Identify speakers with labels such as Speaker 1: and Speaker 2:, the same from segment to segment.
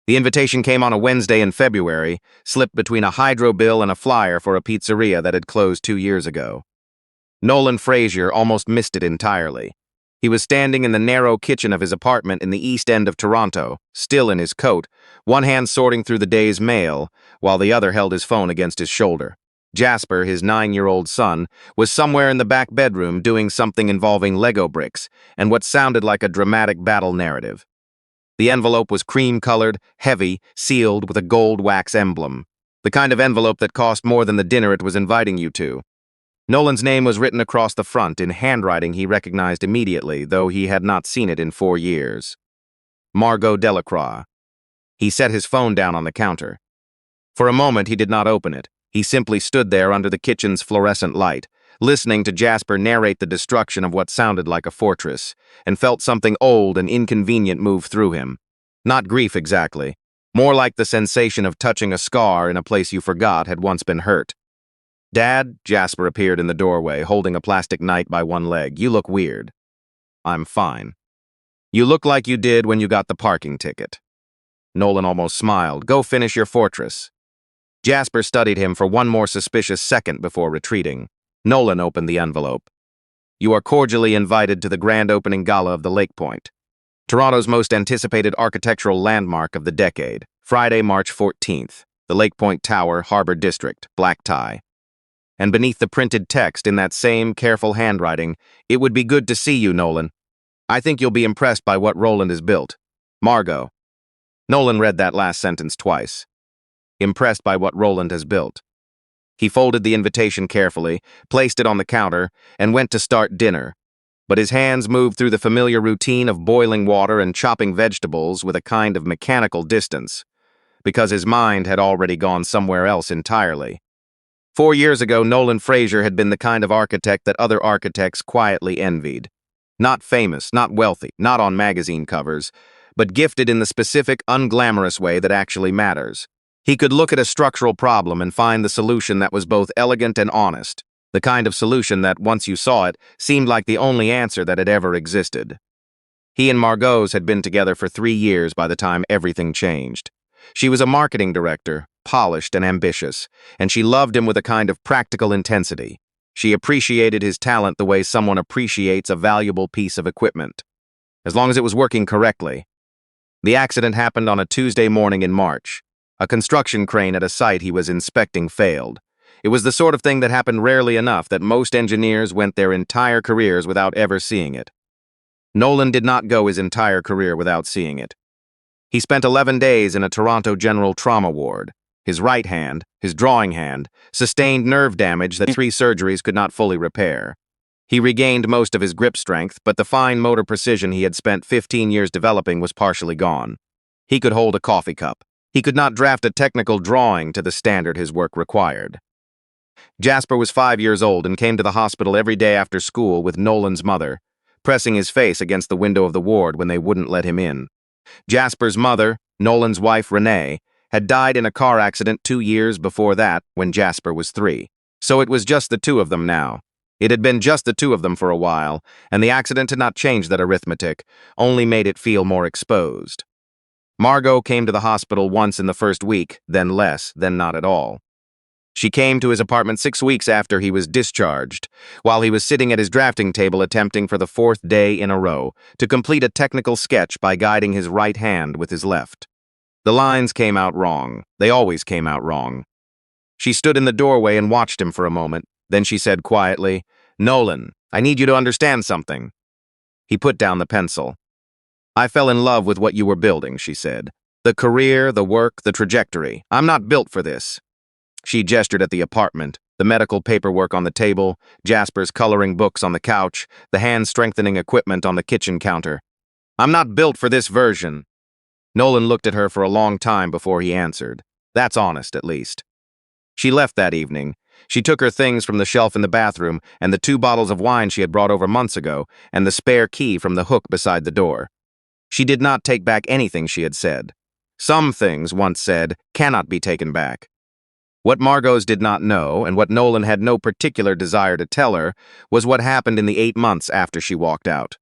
Speaker 1: The invitation came on a Wednesday in February, slipped between a hydro bill and a flyer for a pizzeria that had closed 2 years ago. Nolan Frazier almost missed it entirely. He was standing in the narrow kitchen of his apartment in the East End of Toronto, still in his coat, one hand sorting through the day's mail, while the other held his phone against his shoulder. Jasper, his 9-year-old son, was somewhere in the back bedroom doing something involving Lego bricks and what sounded like a dramatic battle narrative. The envelope was cream-colored, heavy, sealed with a gold wax emblem. The kind of envelope that cost more than the dinner it was inviting you to. Nolan's name was written across the front in handwriting he recognized immediately, though he had not seen it in 4 years. Margot Delacroix. He set his phone down on the counter. For a moment he did not open it. He simply stood there under the kitchen's fluorescent light, listening to Jasper narrate the destruction of what sounded like a fortress, and felt something old and inconvenient move through him. Not grief exactly, more like the sensation of touching a scar in a place you forgot had once been hurt. "Dad," Jasper appeared in the doorway, holding a plastic knight by one leg. "You look weird." "I'm fine." "You look like you did when you got the parking ticket." Nolan almost smiled. "Go finish your fortress." Jasper studied him for one more suspicious second before retreating. Nolan opened the envelope. "You are cordially invited to the grand opening gala of the Lake Point, Toronto's most anticipated architectural landmark of the decade, Friday, March 14th, the Lake Point Tower, Harbor District, black tie." And beneath the printed text, in that same careful handwriting, "It would be good to see you, Nolan. I think you'll be impressed by what Roland has built. Margot." Nolan read that last sentence twice. Impressed by what Roland has built. He folded the invitation carefully, placed it on the counter, and went to start dinner. But his hands moved through the familiar routine of boiling water and chopping vegetables with a kind of mechanical distance, because his mind had already gone somewhere else entirely. 4 years ago, Nolan Frazier had been the kind of architect that other architects quietly envied. Not famous, not wealthy, not on magazine covers, but gifted in the specific, unglamorous way that actually matters. He could look at a structural problem and find the solution that was both elegant and honest, the kind of solution that, once you saw it, seemed like the only answer that had ever existed. He and Margot's had been together for 3 years by the time everything changed. She was a marketing director, polished and ambitious, and she loved him with a kind of practical intensity. She appreciated his talent the way someone appreciates a valuable piece of equipment, as long as it was working correctly. The accident happened on a Tuesday morning in March. A construction crane at a site he was inspecting failed. It was the sort of thing that happened rarely enough that most engineers went their entire careers without ever seeing it. Nolan did not go his entire career without seeing it. He spent 11 days in a Toronto General Trauma Ward. His right hand, his drawing hand, sustained nerve damage that 3 surgeries could not fully repair. He regained most of his grip strength, but the fine motor precision he had spent 15 years developing was partially gone. He could hold a coffee cup. He could not draft a technical drawing to the standard his work required. Jasper was 5 years old and came to the hospital every day after school with Nolan's mother, pressing his face against the window of the ward when they wouldn't let him in. Jasper's mother, Nolan's wife Renee, had died in a car accident 2 years before that when Jasper was 3. So it was just the two of them now. It had been just the two of them for a while, and the accident had not changed that arithmetic, only made it feel more exposed. Margot came to the hospital once in the first week, then less, then not at all. She came to his apartment 6 weeks after he was discharged, while he was sitting at his drafting table attempting for the 4th day in a row to complete a technical sketch by guiding his right hand with his left. The lines came out wrong. They always came out wrong. She stood in the doorway and watched him for a moment. Then she said quietly, "Nolan, I need you to understand something." He put down the pencil. "I fell in love with what you were building," she said. "The career, the work, the trajectory. I'm not built for this." She gestured at the apartment, the medical paperwork on the table, Jasper's coloring books on the couch, the hand-strengthening equipment on the kitchen counter. "I'm not built for this version." Nolan looked at her for a long time before he answered. "That's honest, at least." She left that evening. She took her things from the shelf in the bathroom and the 2 bottles of wine she had brought over months ago and the spare key from the hook beside the door. She did not take back anything she had said. Some things, once said, cannot be taken back. What Margot's did not know, and what Nolan had no particular desire to tell her, was what happened in the 8 months after she walked out.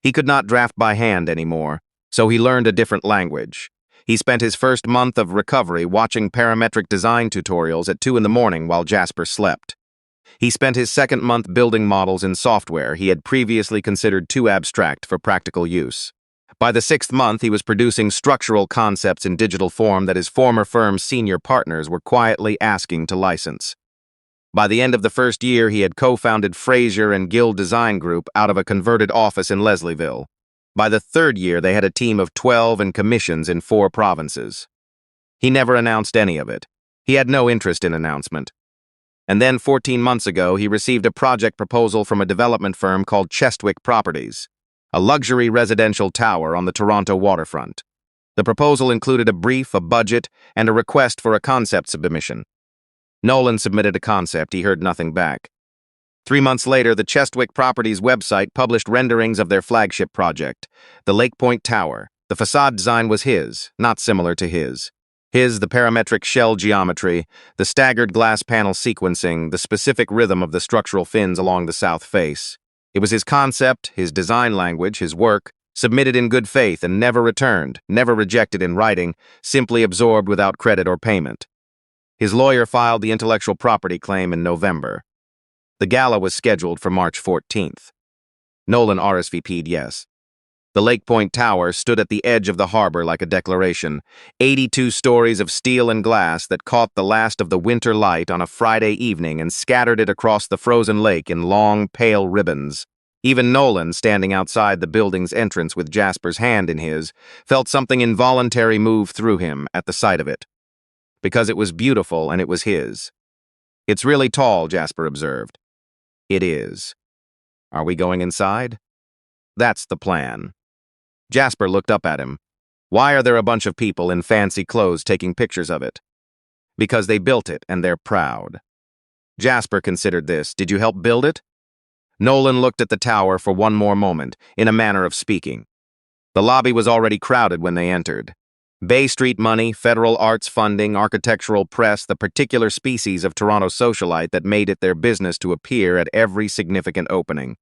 Speaker 1: He could not draft by hand anymore, so he learned a different language. He spent his first month of recovery watching parametric design tutorials at 2 in the morning while Jasper slept. He spent his second month building models in software he had previously considered too abstract for practical use. By the 6th month, he was producing structural concepts in digital form that his former firm's senior partners were quietly asking to license. By the end of the first year, he had co-founded Frazier and Gill Design Group out of a converted office in Leslieville. By the 3rd year, they had a team of 12 and commissions in 4 provinces. He never announced any of it. He had no interest in announcement. And then 14 months ago, he received a project proposal from a development firm called Chestwick Properties, a luxury residential tower on the Toronto waterfront. The proposal included a brief, a budget, and a request for a concept submission. Nolan submitted a concept. He heard nothing back. 3 months later, the Chestwick Properties website published renderings of their flagship project, the Lake Point Tower. The facade design was his, not similar to his. His, the parametric shell geometry, the staggered glass panel sequencing, the specific rhythm of the structural fins along the south face. It was his concept, his design language, his work, submitted in good faith and never returned, never rejected in writing, simply absorbed without credit or payment. His lawyer filed the intellectual property claim in November. The gala was scheduled for March 14th. Nolan RSVP'd yes. The Lake Point Tower stood at the edge of the harbor like a declaration, 82 stories of steel and glass that caught the last of the winter light on a Friday evening and scattered it across the frozen lake in long, pale ribbons. Even Nolan, standing outside the building's entrance with Jasper's hand in his, felt something involuntary move through him at the sight of it. Because it was beautiful and it was his. "It's really tall," Jasper observed. "It is. Are we going inside?" "That's the plan." Jasper looked up at him. "Why are there a bunch of people in fancy clothes taking pictures of it?" "Because they built it and they're proud." Jasper considered this. "Did you help build it?" Nolan looked at the tower for one more moment, in a manner of speaking. The lobby was already crowded when they entered. Bay Street money, federal arts funding, architectural press, the particular species of Toronto socialite that made it their business to appear at every significant opening.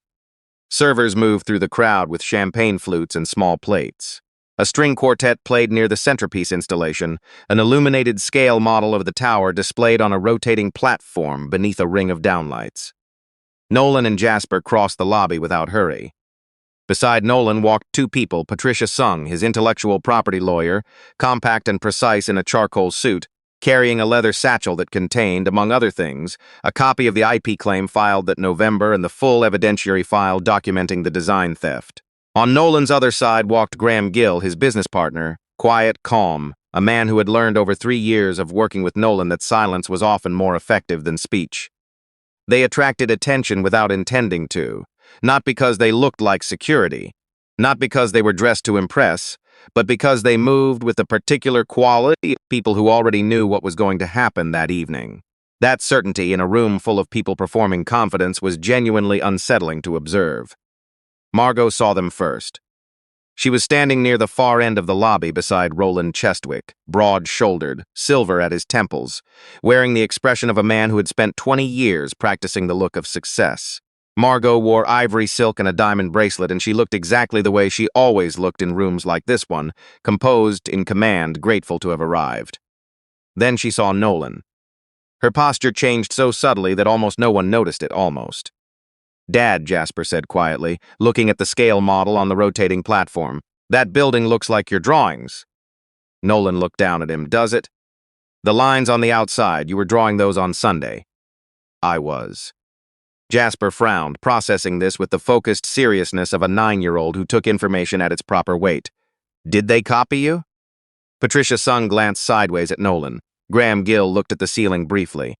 Speaker 1: Servers moved through the crowd with champagne flutes and small plates. A string quartet played near the centerpiece installation, an illuminated scale model of the tower displayed on a rotating platform beneath a ring of downlights. Nolan and Jasper crossed the lobby without hurry. Beside Nolan walked 2 people, Patricia Sung, his intellectual property lawyer, compact and precise in a charcoal suit, carrying a leather satchel that contained, among other things, a copy of the IP claim filed that November and the full evidentiary file documenting the design theft. On Nolan's other side walked Graham Gill, his business partner, quiet, calm, a man who had learned over 3 years of working with Nolan that silence was often more effective than speech. They attracted attention without intending to. Not because they looked like security, not because they were dressed to impress, but because they moved with a particular quality of people who already knew what was going to happen that evening. That certainty in a room full of people performing confidence was genuinely unsettling to observe. Margot saw them first. She was standing near the far end of the lobby beside Roland Chestwick, broad-shouldered, silver at his temples, wearing the expression of a man who had spent 20 years practicing the look of success. Margot wore ivory silk and a diamond bracelet, and she looked exactly the way she always looked in rooms like this one, composed, in command, grateful to have arrived. Then she saw Nolan. Her posture changed so subtly that almost no one noticed it, almost. "Dad," Jasper said quietly, looking at the scale model on the rotating platform, "that building looks like your drawings." Nolan looked down at him. "Does it?" "The lines on the outside, you were drawing those on Sunday." "I was." Jasper frowned, processing this with the focused seriousness of a 9-year-old who took information at its proper weight. "Did they copy you?" Patricia Sung glanced sideways at Nolan. Graham Gill looked at the ceiling briefly.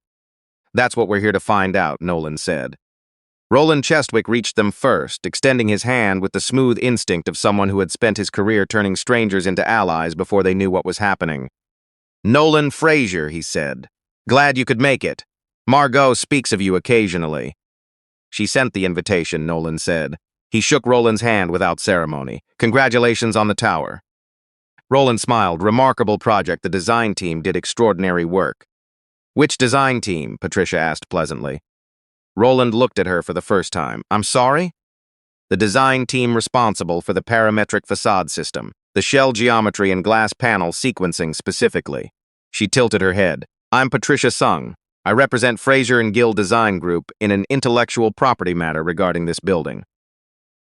Speaker 1: "That's what we're here to find out," Nolan said. Roland Chestwick reached them first, extending his hand with the smooth instinct of someone who had spent his career turning strangers into allies before they knew what was happening. "Nolan Frazier," he said. "Glad you could make it. Margot speaks of you occasionally." "She sent the invitation," Nolan said. He shook Roland's hand without ceremony. "Congratulations on the tower." Roland smiled. "Remarkable project. The design team did extraordinary work." "Which design team?" Patricia asked pleasantly. Roland looked at her for the first time. "I'm sorry?" "The design team responsible for the parametric facade system." the shell geometry and glass panel sequencing specifically. She tilted her head. I'm Patricia Sung. I represent Fraser and Gill Design Group in an intellectual property matter regarding this building.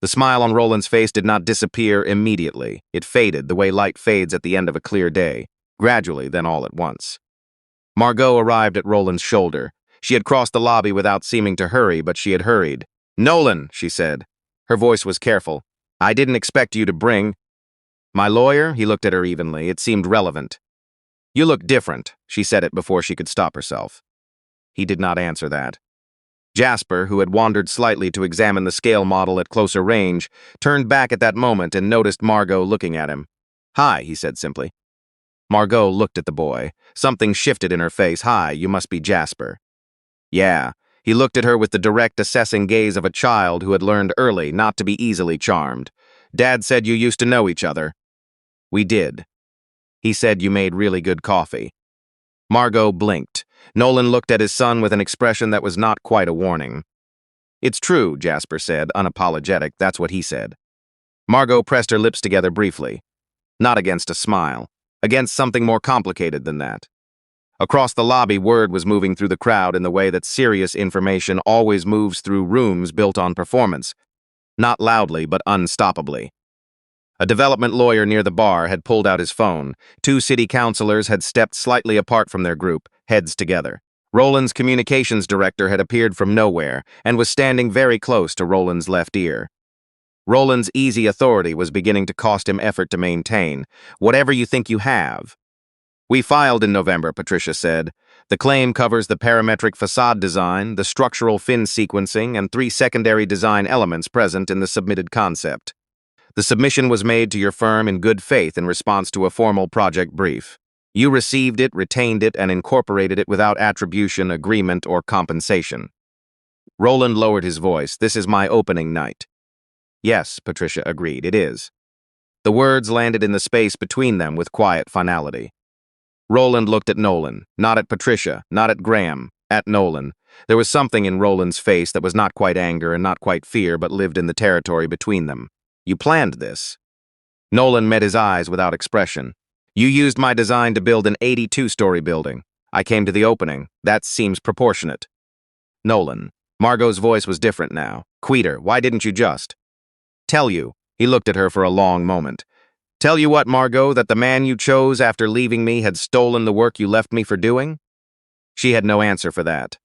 Speaker 1: The smile on Roland's face did not disappear immediately. It faded the way light fades at the end of a clear day, gradually, then all at once. Margot arrived at Roland's shoulder. She had crossed the lobby without seeming to hurry, but she had hurried. "Nolan," she said. Her voice was careful. "I didn't expect you to bring—" "My lawyer?" He looked at her evenly. It seemed relevant. "You look different," she said it before she could stop herself. He did not answer that. Jasper, who had wandered slightly to examine the scale model at closer range, turned back at that moment and noticed Margot looking at him. "Hi," he said simply. Margot looked at the boy. Something shifted in her face. "Hi, you must be Jasper." "Yeah." He looked at her with the direct, assessing gaze of a child who had learned early not to be easily charmed. "Dad said you used to know each other." "We did. He said you made really good coffee." Margot blinked. Nolan looked at his son with an expression that was not quite a warning. "It's true," Jasper said, unapologetic. "That's what he said." Margot pressed her lips together briefly. Not against a smile. Against something more complicated than that. Across the lobby, word was moving through the crowd in the way that serious information always moves through rooms built on performance. Not loudly, but unstoppably. A development lawyer near the bar had pulled out his phone. Two city councilors had stepped slightly apart from their group, heads together. Roland's communications director had appeared from nowhere and was standing very close to Roland's left ear. Roland's easy authority was beginning to cost him effort to maintain. "Whatever you think you have." "We filed in November," Patricia said. "The claim covers the parametric facade design, the structural fin sequencing, and 3 secondary design elements present in the submitted concept. The submission was made to your firm in good faith in response to a formal project brief. You received it, retained it, and incorporated it without attribution, agreement, or compensation." Roland lowered his voice. "This is my opening night." "Yes," Patricia agreed, "it is." The words landed in the space between them with quiet finality. Roland looked at Nolan, not at Patricia, not at Graham, at Nolan. There was something in Roland's face that was not quite anger and not quite fear, but lived in the territory between them. "You planned this?" Nolan met his eyes without expression. "You used my design to build an 82-story building. I came to the opening. That seems proportionate." "Nolan." Margot's voice was different now. "Queter, why didn't you just—" "Tell you." He looked at her for a long moment. "Tell you what, Margot, that the man you chose after leaving me had stolen the work you left me for doing?" She had no answer for that.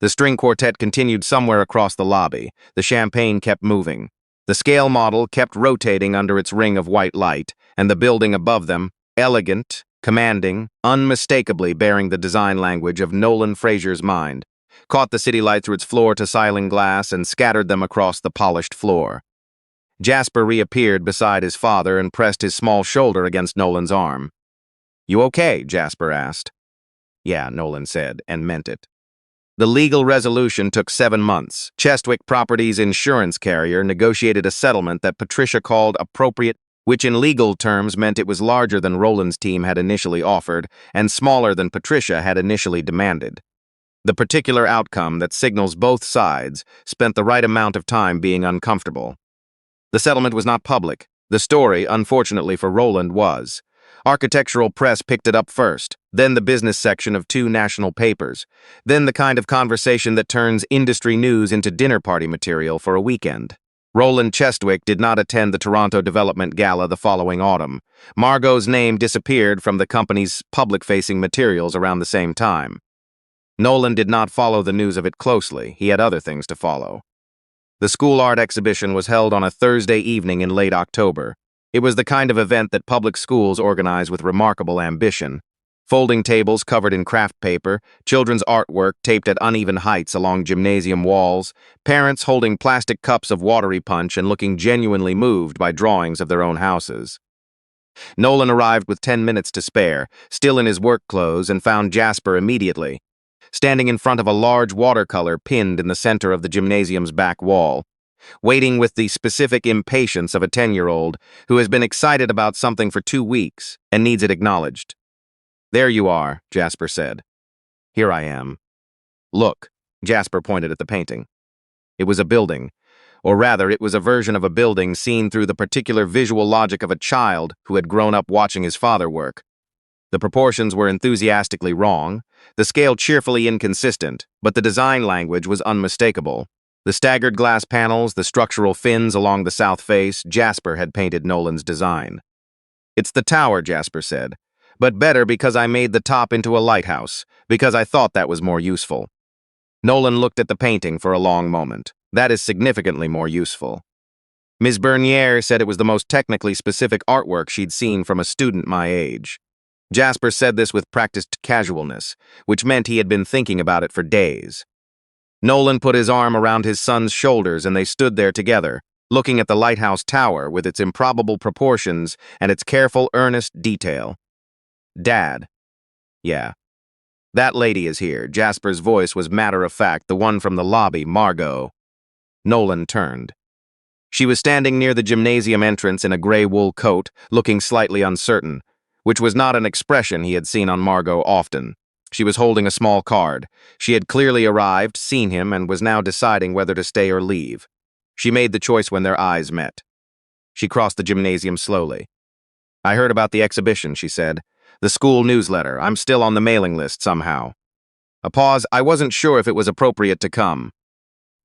Speaker 1: The string quartet continued somewhere across the lobby. The champagne kept moving. The scale model kept rotating under its ring of white light, and the building above them, elegant, commanding, unmistakably bearing the design language of Nolan Fraser's mind, caught the city light through its floor-to-ceiling glass and scattered them across the polished floor. Jasper reappeared beside his father and pressed his small shoulder against Nolan's arm. "You okay?" Jasper asked. "Yeah," Nolan said, and meant it. The legal resolution took 7 months. Chestwick Properties' insurance carrier negotiated a settlement that Patricia called appropriate, which in legal terms meant it was larger than Roland's team had initially offered and smaller than Patricia had initially demanded. The particular outcome that signals both sides spent the right amount of time being uncomfortable. The settlement was not public. The story, unfortunately for Roland, was. Architectural press picked it up first, then the business section of 2 national papers, then the kind of conversation that turns industry news into dinner party material for a weekend. Roland Chestwick did not attend the Toronto Development Gala the following autumn. Margot's name disappeared from the company's public-facing materials around the same time. Nolan did not follow the news of it closely. He had other things to follow. The school art exhibition was held on a Thursday evening in late October. It was the kind of event that public schools organize with remarkable ambition. Folding tables covered in craft paper, children's artwork taped at uneven heights along gymnasium walls, parents holding plastic cups of watery punch and looking genuinely moved by drawings of their own houses. Nolan arrived with 10 minutes to spare, still in his work clothes, and found Jasper immediately, standing in front of a large watercolor pinned in the center of the gymnasium's back wall, waiting with the specific impatience of a 10-year-old who has been excited about something for 2 weeks and needs it acknowledged. "There you are," Jasper said. "Here I am." "Look," Jasper pointed at the painting. It was a building. Or rather, it was a version of a building seen through the particular visual logic of a child who had grown up watching his father work. The proportions were enthusiastically wrong, the scale cheerfully inconsistent, but the design language was unmistakable. The staggered glass panels, the structural fins along the south face, Jasper had painted Nolan's design. "It's the tower," Jasper said, "but better because I made the top into a lighthouse, because I thought that was more useful." Nolan looked at the painting for a long moment. "That is significantly more useful." Ms. Bernier said it was the most technically specific artwork she'd seen from a student my age. Jasper said this with practiced casualness, which meant he had been thinking about it for days. Nolan put his arm around his son's shoulders and they stood there together, looking at the lighthouse tower with its improbable proportions and its careful, earnest detail. "Dad." "Yeah." "That lady is here." Jasper's voice was matter-of-fact, the one from the lobby, Margot. Nolan turned. She was standing near the gymnasium entrance in a gray wool coat, looking slightly uncertain, which was not an expression he had seen on Margot often. She was holding a small card. She had clearly arrived, seen him, and was now deciding whether to stay or leave. She made the choice when their eyes met. She crossed the gymnasium slowly. "I heard about the exhibition," she said. "The school newsletter. I'm still on the mailing list somehow." A pause. "I wasn't sure if it was appropriate to come."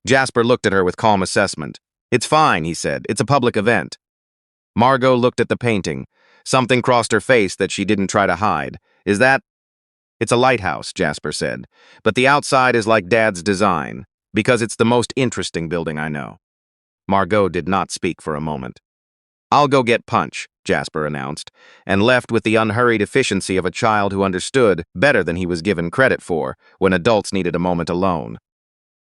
Speaker 1: Jasper looked at her with calm assessment. "It's fine," he said. "It's a public event." Margot looked at the painting. Something crossed her face that she didn't try to hide. "Is that—" "It's a lighthouse," Jasper said. "But the outside is like Dad's design, because it's the most interesting building I know." Margot did not speak for a moment. "I'll go get Punch," Jasper announced, and left with the unhurried efficiency of a child who understood, better than he was given credit for, when adults needed a moment alone.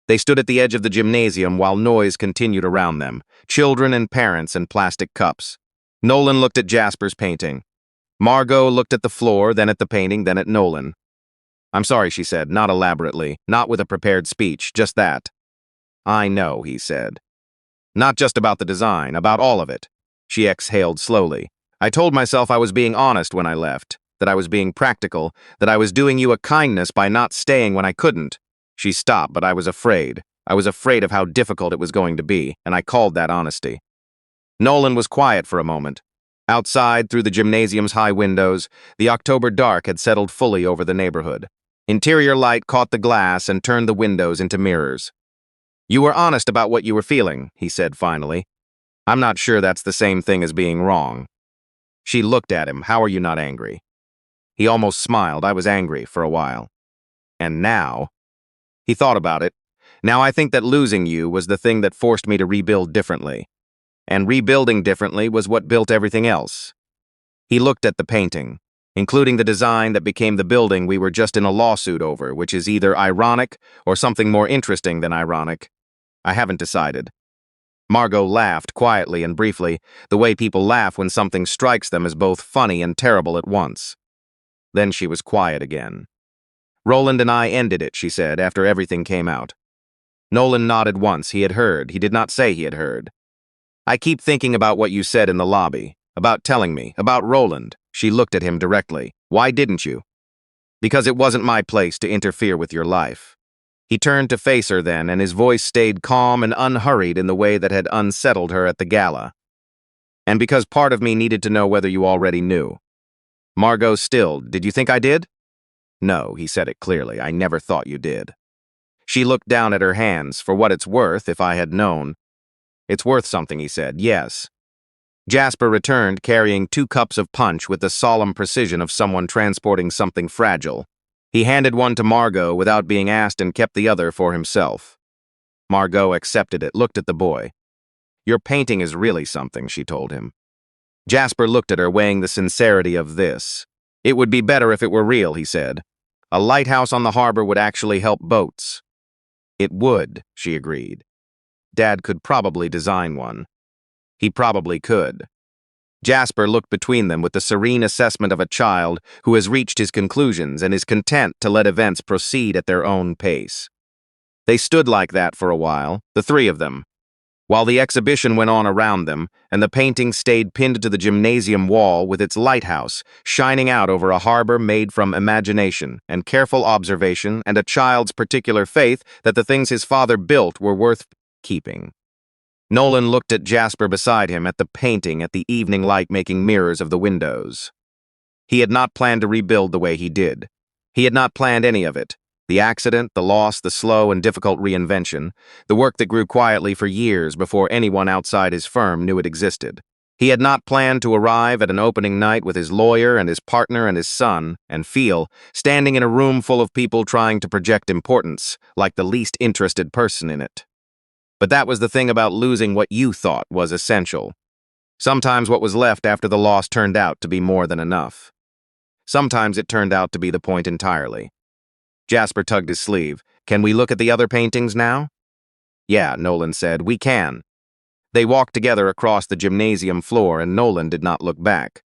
Speaker 1: They stood at the edge of the gymnasium while noise continued around them, children and parents and plastic cups. Nolan looked at Jasper's painting. Margot looked at the floor, then at the painting, then at Nolan. "I'm sorry," she said, not elaborately, not with a prepared speech, just that. "I know," he said. "Not just about the design, about all of it." She exhaled slowly. "I told myself I was being honest when I left, that I was being practical, that I was doing you a kindness by not staying when I couldn't." She stopped, but I was afraid. I was afraid of how difficult it was going to be, and I called that honesty. Nolan was quiet for a moment. Outside, through the gymnasium's high windows, the October dark had settled fully over the neighborhood. Interior light caught the glass and turned the windows into mirrors. "You were honest about what you were feeling," he said finally. "I'm not sure that's the same thing as being wrong." She looked at him. "How are you not angry?" He almost smiled. "I was angry for a while." "And now?" He thought about it. "Now I think that losing you was the thing that forced me to rebuild differently. And rebuilding differently was what built everything else." He looked at the painting, including the design that became the building we were just in a lawsuit over, which is either ironic or something more interesting than ironic. "I haven't decided." Margot laughed quietly and briefly, the way people laugh when something strikes them as both funny and terrible at once. Then she was quiet again. "Roland and I ended it," she said, "after everything came out." Nolan nodded once. He had heard. He did not say he had heard. "I keep thinking about what you said in the lobby, about telling me, about Roland." She looked at him directly. "Why didn't you?" "Because it wasn't my place to interfere with your life." He turned to face her then, and his voice stayed calm and unhurried in the way that had unsettled her at the gala. "And because part of me needed to know whether you already knew." Margot stilled. "Did you think I did?" "No," he said it clearly. "I never thought you did." She looked down at her hands. "For what it's worth, if I had known." "It's worth something," he said. "Yes." Jasper returned, carrying 2 cups of punch with the solemn precision of someone transporting something fragile. He handed one to Margot without being asked and kept the other for himself. Margot accepted it, looked at the boy. "Your painting is really something," she told him. Jasper looked at her, weighing the sincerity of this. "It would be better if it were real," he said. "A lighthouse on the harbor would actually help boats." "It would," she agreed. "Dad could probably design one." He probably could. Jasper looked between them with the serene assessment of a child who has reached his conclusions and is content to let events proceed at their own pace. They stood like that for a while, the 3 of them, while the exhibition went on around them and the painting stayed pinned to the gymnasium wall with its lighthouse shining out over a harbor made from imagination and careful observation and a child's particular faith that the things his father built were worth keeping. Nolan looked at Jasper beside him, at the painting, at the evening light making mirrors of the windows. He had not planned to rebuild the way he did. He had not planned any of it. The accident, the loss, the slow and difficult reinvention, the work that grew quietly for years before anyone outside his firm knew it existed. He had not planned to arrive at an opening night with his lawyer and his partner and his son and feel, standing in a room full of people trying to project importance, like the least interested person in it. But that was the thing about losing what you thought was essential. Sometimes what was left after the loss turned out to be more than enough. Sometimes it turned out to be the point entirely. Jasper tugged his sleeve. "Can we look at the other paintings now?" "Yeah," Nolan said, "we can." They walked together across the gymnasium floor, and Nolan did not look back.